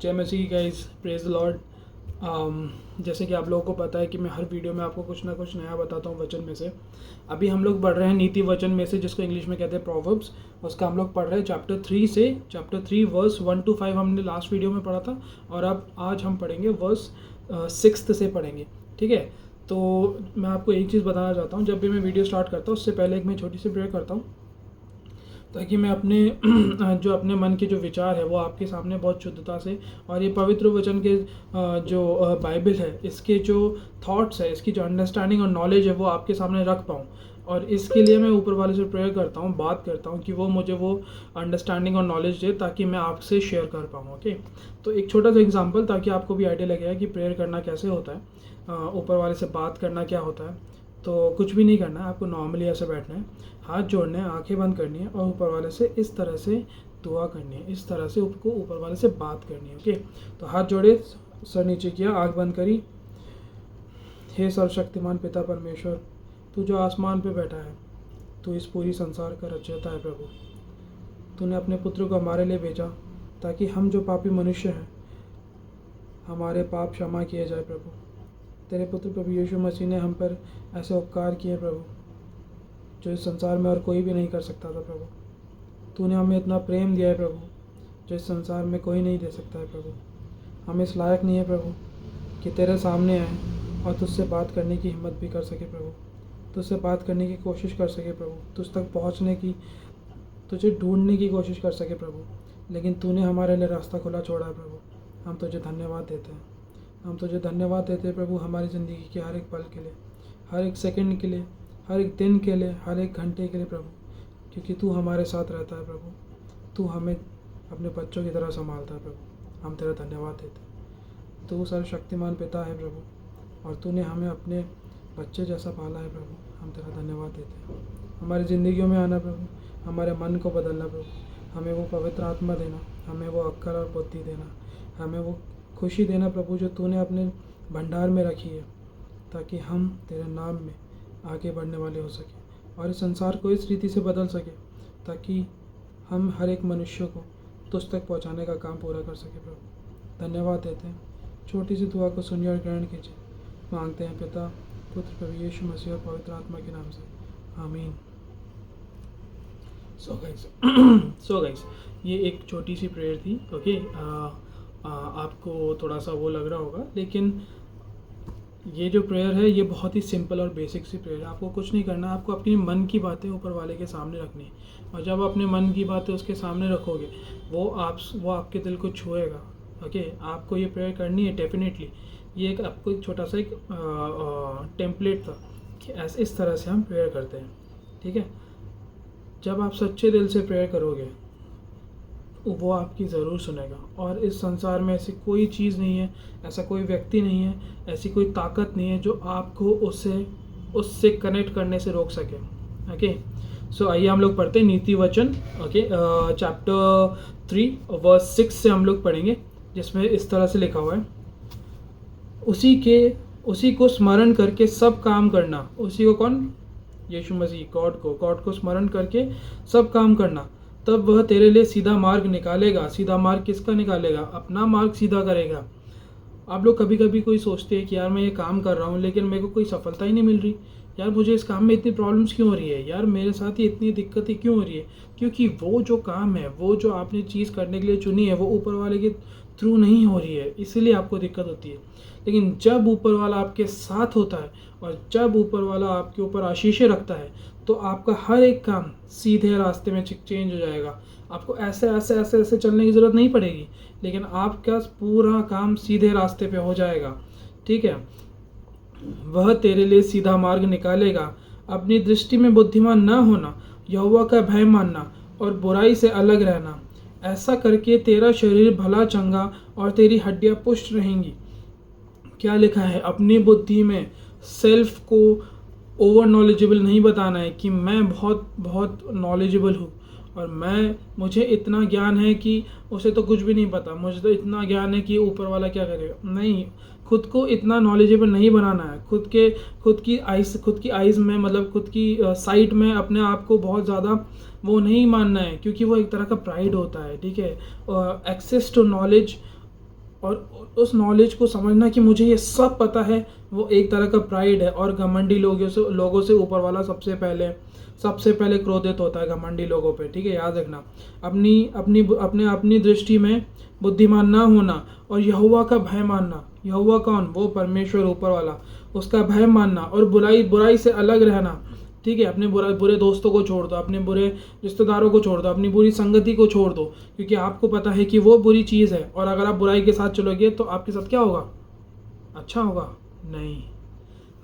जय मसीह guys, praise the Lord. जैसे कि आप लोगों को पता है कि मैं हर वीडियो में आपको कुछ ना कुछ नया बताता हूँ वचन में से। अभी हम लोग पढ़ रहे हैं नीति वचन में से, जिसको इंग्लिश में कहते हैं प्रोवर्ब्स। उसका हम लोग पढ़ रहे हैं चैप्टर 3 से। चैप्टर 3 वर्स 1 to 5 हमने लास्ट वीडियो में पढ़ा था, और अब आज हम पढ़ेंगे वर्स 6 से पढ़ेंगे। ठीक है, तो मैं आपको एक चीज़ बताना चाहता हूँ। जब भी मैं वीडियो स्टार्ट करता हूँ उससे पहले एक मैं छोटी सी प्रेयर करता हूँ, ताकि मैं अपने जो अपने मन के जो विचार है वो आपके सामने बहुत शुद्धता से, और ये पवित्र वचन के जो बाइबल है इसके जो थॉट्स है, इसकी जो अंडरस्टैंडिंग और नॉलेज है वो आपके सामने रख पाऊँ। और इसके लिए मैं ऊपर वाले से प्रेयर करता हूँ, बात करता हूँ कि वो मुझे वो अंडरस्टैंडिंग और नॉलेज दे, ताकि मैं आपसे शेयर कर पाऊँ। ओके, तो एक छोटा सा एग्जांपल, ताकि आपको भी आइडिया लगेगा कि प्रेयर करना कैसे होता है, ऊपर वाले से बात करना क्या होता है। तो कुछ भी नहीं करना है, आपको नॉर्मली ऐसे बैठना है, हाथ जोड़ने हैं, आंखें बंद करनी है, और ऊपर वाले से इस तरह से दुआ करनी है, इस तरह से उसको ऊपर वाले से बात करनी है। ओके, तो हाथ जोड़े, सर नीचे किया, आंख बंद करी। हे सर्वशक्तिमान पिता परमेश्वर, तू जो आसमान पे बैठा है, तू इस पूरी संसार का रचयिता है प्रभु। तूने अपने पुत्र को हमारे लिए भेजा, ताकि हम जो पापी मनुष्य हैं, हमारे पाप क्षमा किए जाए प्रभु। तेरे पुत्र प्रभु यीशु मसीह ने हम पर ऐसे उपकार किए प्रभु, जो इस संसार में और कोई भी नहीं कर सकता था प्रभु। तूने हमें इतना प्रेम दिया है प्रभु, जो इस संसार में कोई नहीं दे सकता है प्रभु। हम इस लायक नहीं है प्रभु कि तेरे सामने आए और तुझसे बात करने की हिम्मत भी कर सके प्रभु, तुझसे बात करने की कोशिश कर सके प्रभु, तुझ तक पहुंचने की, तुझे ढूंढने की कोशिश कर सके प्रभु। लेकिन तूने हमारे लिए रास्ता खुला छोड़ा है प्रभु। हम तुझे धन्यवाद देते हैं, हम तुझे धन्यवाद देते हैं प्रभु, हमारी ज़िंदगी के हर एक पल के लिए, हर एक सेकंड के लिए, हर एक दिन के लिए, हर एक घंटे के लिए प्रभु, क्योंकि तू हमारे साथ रहता है प्रभु। तू हमें अपने बच्चों की तरह संभालता है प्रभु। हम तेरा धन्यवाद देते हैं। तू सर्वशक्तिमान पिता है प्रभु, और तूने हमें अपने बच्चे जैसा पाला है प्रभु। हम तेरा धन्यवाद देते हैं। हमारी ज़िंदगियों में आना प्रभु, हमारे मन को बदलना प्रभु, हमें वो पवित्र आत्मा देना, हमें वो अक्ल और बुद्धि देना, हमें वो खुशी देना प्रभु जो तूने अपने भंडार में रखी है, ताकि हम तेरे नाम में आगे बढ़ने वाले हो सके और इस संसार को इस रीति से बदल सके, ताकि हम हर एक मनुष्य को तुझ तक पहुंचाने का काम पूरा कर सके प्रभु। धन्यवाद देते हैं। छोटी सी दुआ को सुनिए और ग्रहण कीजिए। मांगते हैं पिता, पुत्र प्रभु यीशु मसीह और पवित्र आत्मा के नाम से, आमीन। सो गाइस ये एक छोटी सी प्रेयर थी। ओके, आपको थोड़ा सा वो लग रहा होगा, लेकिन ये जो प्रेयर है ये बहुत ही सिंपल और बेसिक सी प्रेयर है। आपको कुछ नहीं करना, आपको अपनी मन की बातें ऊपर वाले के सामने रखनी है, और जब अपने मन की बातें उसके सामने रखोगे वो आपके दिल को छुएगा। ओके, आपको ये प्रेयर करनी है डेफिनेटली। ये एक आपको एक छोटा सा एक टेम्पलेट था कि ऐसे इस तरह से हम प्रेयर करते हैं। ठीक है, जब आप सच्चे दिल से प्रेयर करोगे वो आपकी ज़रूर सुनेगा। और इस संसार में ऐसी कोई चीज़ नहीं है, ऐसा कोई व्यक्ति नहीं है, ऐसी कोई ताकत नहीं है जो आपको उससे कनेक्ट करने से रोक सके। ओके, सो आइए हम लोग पढ़ते हैं नीति वचन। ओके, चैप्टर 3 वर्स 6 से हम लोग पढ़ेंगे, जिसमें इस तरह से लिखा हुआ है, उसी को स्मरण करके सब काम करना। उसी को कौन? यीशु मसीह, गॉड को स्मरण करके सब काम करना, तब वह तेरे लिए सीधा मार्ग निकालेगा। सीधा मार्ग किसका निकालेगा? अपना मार्ग सीधा करेगा। आप लोग कभी कभी कोई सोचते हैं कि यार मैं ये काम कर रहा हूँ लेकिन मेरे को कोई सफलता ही नहीं मिल रही, यार मुझे इस काम में इतनी प्रॉब्लम्स क्यों हो रही है, यार मेरे साथ ही इतनी दिक्कतें क्यों हो रही है? क्योंकि वो जो काम है, वो जो आपने चीज़ करने के लिए चुनी है, वो ऊपर वाले के थ्रू नहीं हो रही है, इसीलिए आपको दिक्कत होती है। लेकिन जब ऊपर वाला आपके साथ होता है और जब ऊपर वाला आपके ऊपर आशीषें रखता है, तो आपका हर एक काम सीधे रास्ते में चेंज हो जाएगा। आपको ऐसे ऐसे ऐसे ऐसे चलने की ज़रूरत नहीं पड़ेगी, लेकिन आपका पूरा काम सीधे रास्ते पे हो जाएगा। ठीक है, वह तेरे लिए सीधा मार्ग निकालेगा। अपनी दृष्टि में बुद्धिमान न होना, यहोवा का भय मानना और बुराई से अलग रहना। ऐसा करके तेरा शरीर भला चंगा और तेरी हड्डियां पुष्ट रहेंगी। क्या लिखा है? अपनी बुद्धि में सेल्फ को ओवर नॉलेजेबल नहीं बताना है कि मैं बहुत बहुत नॉलेजेबल हूँ और मुझे इतना ज्ञान है कि उसे तो कुछ भी नहीं पता, मुझे तो इतना ज्ञान है कि ऊपर वाला क्या करेगा। नहीं, खुद को इतना नॉलेजेबल नहीं बनाना है। खुद की आइज़ में, मतलब खुद की साइट में अपने आप को बहुत ज़्यादा वो नहीं मानना है, क्योंकि वो एक तरह का प्राइड होता है। ठीक है, एक्सेस टू नॉलेज और उस नॉलेज को समझना कि मुझे ये सब पता है, वो एक तरह का प्राइड है। और घमंडी लोगों से ऊपर वाला सबसे पहले क्रोधित होता है घमंडी लोगों पे, ठीक है, याद रखना। अपनी दृष्टि में बुद्धिमान ना होना और यहोवा का भय मानना। यहोवा कौन? वो परमेश्वर ऊपर वाला, उसका भय मानना और बुराई से अलग रहना, ठीक है। अपने बुरे दोस्तों को छोड़ दो, अपने बुरे रिश्तेदारों को छोड़ दो, अपनी बुरी संगति को छोड़ दो, क्योंकि आपको पता है कि वो बुरी चीज़ है। और अगर आप बुराई के साथ चलोगे तो आपके साथ क्या होगा? अच्छा होगा? नहीं,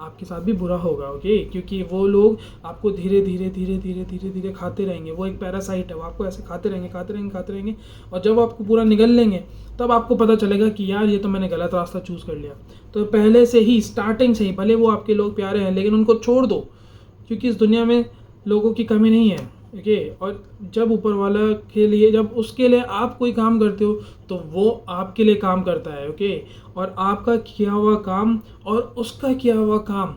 आपके साथ भी बुरा होगा, ओके। क्योंकि वो लोग आपको धीरे धीरे खाते रहेंगे। वो एक पैरासाइट है, वो आपको ऐसे खाते रहेंगे और जब आपको पूरा निगल लेंगे तब आपको पता चलेगा कि यार ये तो मैंने गलत रास्ता चूज़ कर लिया। तो पहले से ही, स्टार्टिंग से ही, भले वो आपके लोग प्यारे हैं लेकिन उनको छोड़ दो, क्योंकि इस दुनिया में लोगों की कमी नहीं है, ओके। और जब ऊपर वाला के लिए, जब उसके लिए आप कोई काम करते हो तो वो आपके लिए काम करता है, ओके। और आपका किया हुआ काम और उसका किया हुआ काम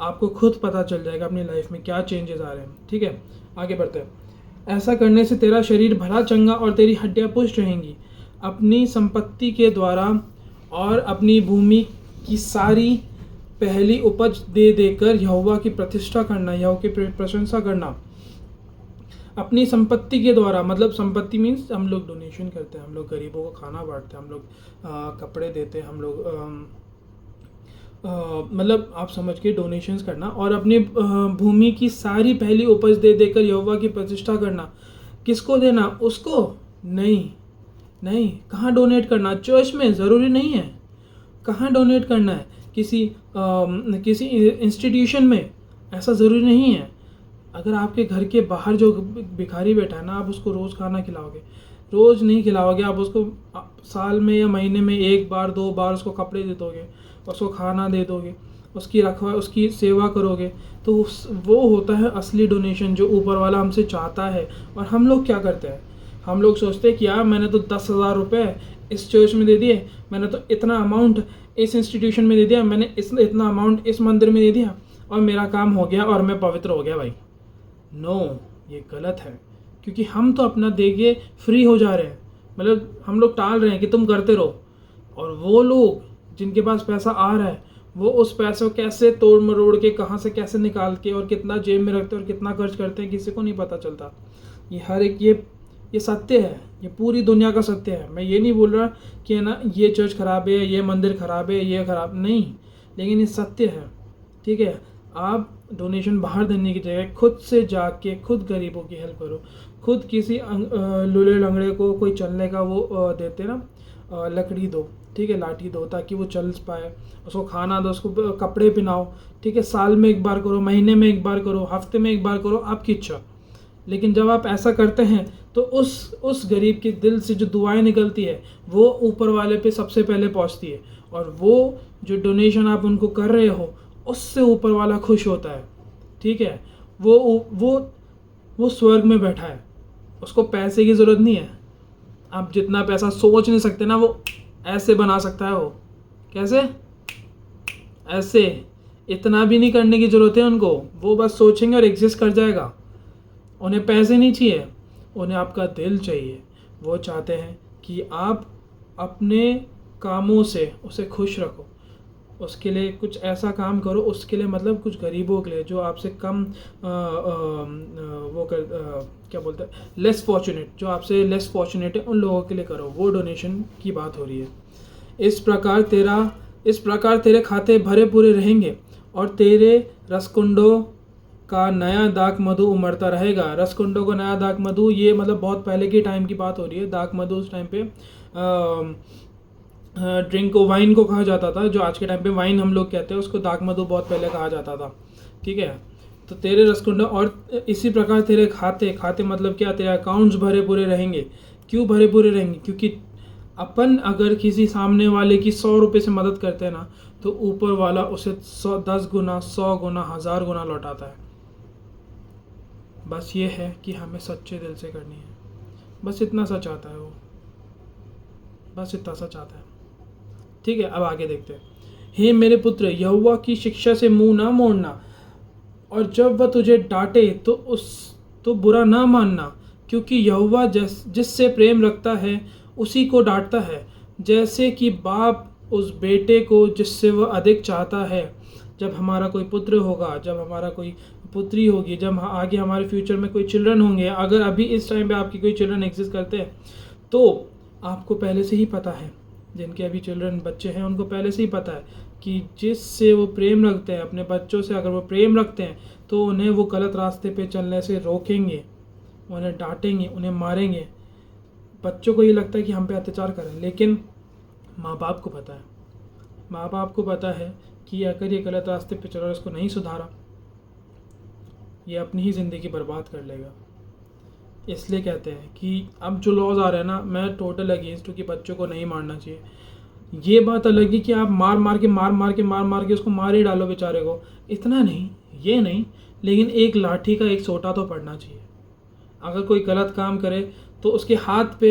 आपको खुद पता चल जाएगा अपनी लाइफ में क्या चेंजेस आ रहे हैं, ठीक है। आगे बढ़ते हैं। ऐसा करने से तेरा शरीर भला चंगा और तेरी हड्डियां पुष्ट रहेंगी। अपनी संपत्ति के द्वारा और अपनी भूमि की सारी पहली उपज दे देकर यहोवा की प्रतिष्ठा करना, यहोवा की प्रशंसा करना। अपनी संपत्ति के द्वारा, मतलब संपत्ति मीन्स हम लोग डोनेशन करते हैं, हम लोग गरीबों को खाना बांटते हैं, हम लोग कपड़े देते हैं, हम लोग मतलब आप समझ के डोनेशंस करना। और अपनी भूमि की सारी पहली उपज दे देकर यहोवा की प्रतिष्ठा करना। किसको देना? उसको नहीं। कहाँ डोनेट करना? चर्च में? ज़रूरी नहीं है। कहाँ डोनेट करना है? किसी इंस्टीट्यूशन में? ऐसा ज़रूरी नहीं है। अगर आपके घर के बाहर जो भिखारी बैठा है ना, आप उसको रोज़ खाना खिलाओगे? रोज़ नहीं खिलाओगे, आप उसको साल में या महीने में 1 बार 2 बार उसको कपड़े दे दोगे, उसको खाना दे दोगे, उसकी सेवा करोगे, तो वो होता है असली डोनेशन जो ऊपर वाला हमसे चाहता है। और हम लोग क्या करते हैं? हम लोग सोचते हैं कि यार मैंने तो 10,000 रुपये इस चर्च में दे दिए, मैंने तो इतना अमाउंट इस इंस्टीट्यूशन में दे दिया, मैंने इतना अमाउंट इस मंदिर में दे दिया और मेरा काम हो गया और मैं पवित्र हो गया। भाई नो, ये गलत है। क्योंकि हम तो अपना देके फ्री हो जा रहे हैं, मतलब हम लोग टाल रहे हैं कि तुम करते रहो। और वो लोग जिनके पास पैसा आ रहा है, वो उस पैसे को कैसे तोड़ मरोड़ के, कहाँ से कैसे निकाल के और कितना जेब में रखते हैं और कितना खर्च करते हैं, किसी को नहीं पता चलता। ये हर एक ये सत्य है, ये पूरी दुनिया का सत्य है। मैं ये नहीं बोल रहा कि है ना ये चर्च खराब है, ये मंदिर खराब है, ये खराब नहीं, लेकिन ये सत्य है, ठीक है। आप डोनेशन बाहर देने की जगह खुद से जाके खुद गरीबों की हेल्प करो। खुद किसी लूले लंगड़े को कोई चलने का वो देते ना, लकड़ी दो, ठीक है, लाठी दो, ताकि वो चल पाए। उसको खाना दो, उसको कपड़े पहनाओ, ठीक है। साल में 1 बार करो, महीने में 1 बार करो, हफ्ते में 1 बार करो, आपकी इच्छा। लेकिन जब आप ऐसा करते हैं तो उस गरीब के दिल से जो दुआएं निकलती है वो ऊपर वाले पे सबसे पहले पहुंचती है। और वो जो डोनेशन आप उनको कर रहे हो उससे ऊपर वाला खुश होता है, ठीक है। वो स्वर्ग में बैठा है, उसको पैसे की ज़रूरत नहीं है। आप जितना पैसा सोच नहीं सकते ना, वो ऐसे बना सकता है। वो कैसे? ऐसे। इतना भी नहीं करने की ज़रूरत है उनको, वो बस सोचेंगे और एग्जिस्ट कर जाएगा। उन्हें पैसे नहीं चाहिए, उन्हें आपका दिल चाहिए। वो चाहते हैं कि आप अपने कामों से उसे खुश रखो, उसके लिए कुछ ऐसा काम करो, उसके लिए मतलब कुछ गरीबों के लिए जो आपसे कम क्या बोलते हैं, लेस फॉर्चुनेट, जो आपसे लेस फॉर्चुनेट है, उन लोगों के लिए करो। वो डोनेशन की बात हो रही है। इस प्रकार तेरे खाते भरे पूरे रहेंगे और तेरे रसकुंडों का नया दाक मधु उमड़ता रहेगा। रसकुंडों का नया दाक मधु, ये मतलब बहुत पहले के टाइम की बात हो रही है। दाक मधु उस टाइम पे ड्रिंक को, वाइन को कहा जाता था। जो आज के टाइम पे वाइन हम लोग कहते हैं, उसको दाक मधु बहुत पहले कहा जाता था, ठीक है। तो तेरे रसकुंडों और इसी प्रकार तेरे खाते मतलब क्या? तेरे अकाउंट्स भरे पूरे रहेंगे। क्यों भरे पूरे रहेंगे? क्योंकि अपन अगर किसी सामने वाले की 100 रुपये से मदद करते हैं ना, तो ऊपर वाला उसे 10 गुना, 100 गुना, 1000 गुना लौटाता है। बस ये है कि हमें सच्चे दिल से करनी है। बस इतना सा चाहता है वो, बस इतना सा चाहता है, ठीक है। अब आगे देखते हैं। हे मेरे पुत्र, यहोवा की शिक्षा से मुंह ना मोड़ना, और जब वह तुझे डांटे तो बुरा ना मानना, क्योंकि यहोवा जिससे प्रेम रखता है उसी को डांटता है, जैसे कि बाप उस बेटे को जिससे वह अधिक चाहता है, जब हमारा कोई पुत्र होगा, जब हमारा कोई पुत्री होगी, जब आगे हमारे फ्यूचर में कोई चिल्ड्रन होंगे, अगर अभी इस टाइम पे आपकी कोई चिल्ड्रन एग्जिस्ट करते हैं तो आपको पहले से ही पता है, जिनके अभी चिल्ड्रन बच्चे हैं उनको पहले से ही पता है कि जिससे वो प्रेम रखते हैं, अपने बच्चों से अगर वो प्रेम रखते हैं तो उन्हें वो गलत रास्ते पे चलने से रोकेंगे, उन्हें डांटेंगे, उन्हें मारेंगे। बच्चों को ये लगता है कि हम पे अत्याचार करें, लेकिन माँ बाप को पता है, माँ बाप को पता है कि अगर ये गलत रास्ते पे चला और इसको नहीं सुधारा, ये अपनी ही ज़िंदगी बर्बाद कर लेगा। इसलिए कहते हैं कि अब जो लॉज आ रहे हैं ना, मैं टोटल अगेंस्ट हूँ कि बच्चों को नहीं मारना चाहिए। ये बात अलग है कि आप मार मार के उसको मार ही डालो बेचारे को, इतना नहीं, ये नहीं, लेकिन एक लाठी का एक सोटा तो पड़ना चाहिए। अगर कोई गलत काम करे तो उसके हाथ पे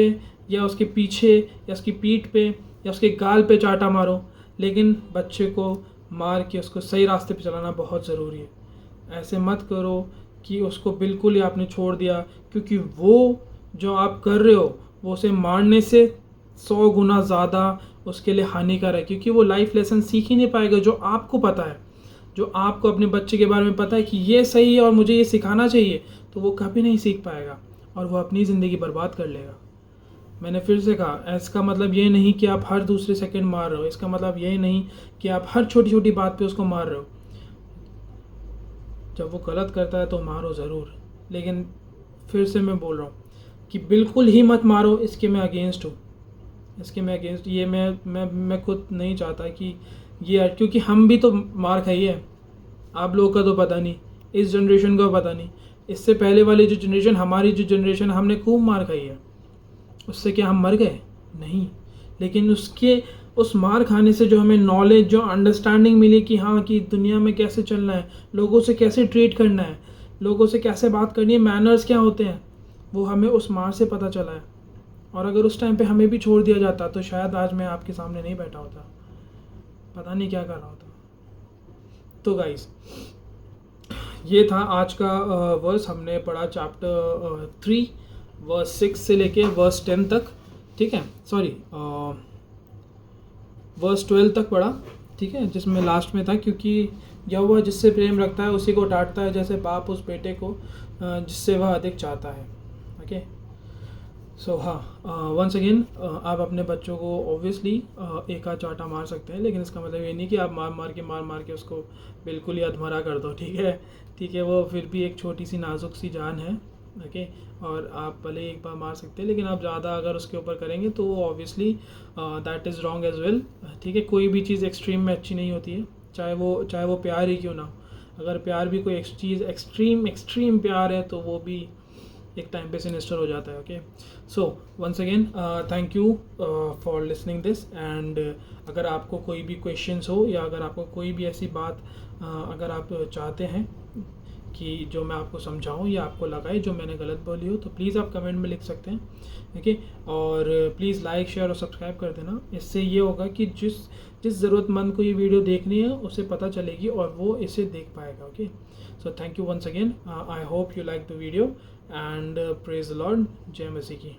या उसके पीछे या उसकी पीठ पे या उसके गाल पे चाटा मारो, लेकिन बच्चे को मार के उसको सही रास्ते पे चलाना बहुत ज़रूरी है। ऐसे मत करो कि उसको बिल्कुल ही आपने छोड़ दिया, क्योंकि वो जो आप कर रहे हो वो उसे मारने से 100 गुना ज़्यादा उसके लिए हानिकारक है, क्योंकि वो लाइफ लेसन सीख ही नहीं पाएगा। जो आपको पता है, जो आपको अपने बच्चे के बारे में पता है कि ये सही है और मुझे ये सिखाना चाहिए, तो वो कभी नहीं सीख पाएगा और वो अपनी ज़िंदगी बर्बाद कर लेगा। मैंने फिर से कहा, इसका मतलब ये नहीं कि आप हर दूसरे सेकंड मार रहे हो, इसका मतलब ये नहीं कि आप हर छोटी छोटी बात पे उसको मार रहे हो। जब वो गलत करता है तो मारो ज़रूर, लेकिन फिर से मैं बोल रहा हूँ कि बिल्कुल ही मत मारो, इसके मैं अगेंस्ट हूँ, इसके मैं अगेंस्ट। ये मैं खुद नहीं चाहता कि ये, क्योंकि हम भी तो मार खाइए, आप लोगों का तो पता नहीं, इस जनरेशन का पता नहीं, इससे पहले वाली जो जनरेशन, हमारी जो जनरेशन, हमने खूब मार खाई है। उससे क्या हम मर गए? नहीं, लेकिन उस मार खाने से जो हमें नॉलेज, जो अंडरस्टैंडिंग मिली कि हाँ, कि दुनिया में कैसे चलना है, लोगों से कैसे ट्रीट करना है, लोगों से कैसे बात करनी है, मैनर्स क्या होते हैं, वो हमें उस मार से पता चला है। और अगर उस टाइम पे हमें भी छोड़ दिया जाता तो शायद आज मैं आपके सामने नहीं बैठा होता, पता नहीं क्या कर रहा होता। तो गाइस, ये था आज का वर्स। हमने पढ़ा चैप्टर 3 वर्स 6 से लेके वर्स 10 तक, ठीक है, सॉरी वर्स 12 तक पढ़ा, ठीक है, जिसमें लास्ट में था, क्योंकि यहोवा जिससे प्रेम रखता है उसी को डांटता है, जैसे बाप उस बेटे को जिससे वह अधिक चाहता है। ओके, सो हाँ, वंस अगेन, आप अपने बच्चों को ऑब्वियसली एक आध चाटा मार सकते हैं, लेकिन इसका मतलब ये नहीं कि आप मार मार के उसको बिल्कुल ही अधमरा कर दो, ठीक है, वो फिर भी एक छोटी सी नाजुक सी जान है। ओके, और आप भले एक बार मार सकते हैं, लेकिन आप ज़्यादा अगर उसके ऊपर करेंगे तो obviously that is wrong as well, ठीक है। कोई भी चीज़ एक्सट्रीम में अच्छी नहीं होती है, चाहे वो प्यार ही क्यों ना हो। अगर प्यार भी कोई चीज़ एक्सट्रीम प्यार है तो वो भी एक टाइम पे सिनिस्टर हो जाता है। Okay, so once again thank you for listening this, and अगर आपको कोई भी क्वेश्चंस हो या अगर आपको कोई भी ऐसी बात अगर आप चाहते हैं कि जो मैं आपको समझाऊं या आपको लगाए जो मैंने गलत बोली हो, तो प्लीज़ आप कमेंट में लिख सकते हैं, ठीक है। और प्लीज़ लाइक, शेयर और सब्सक्राइब कर देना। इससे ये होगा कि जिस ज़रूरतमंद को ये वीडियो देखनी है उसे पता चलेगी और वो इसे देख पाएगा। Okay, so thank you once again, I hope you like the video and praise the Lord. जय मसीह की।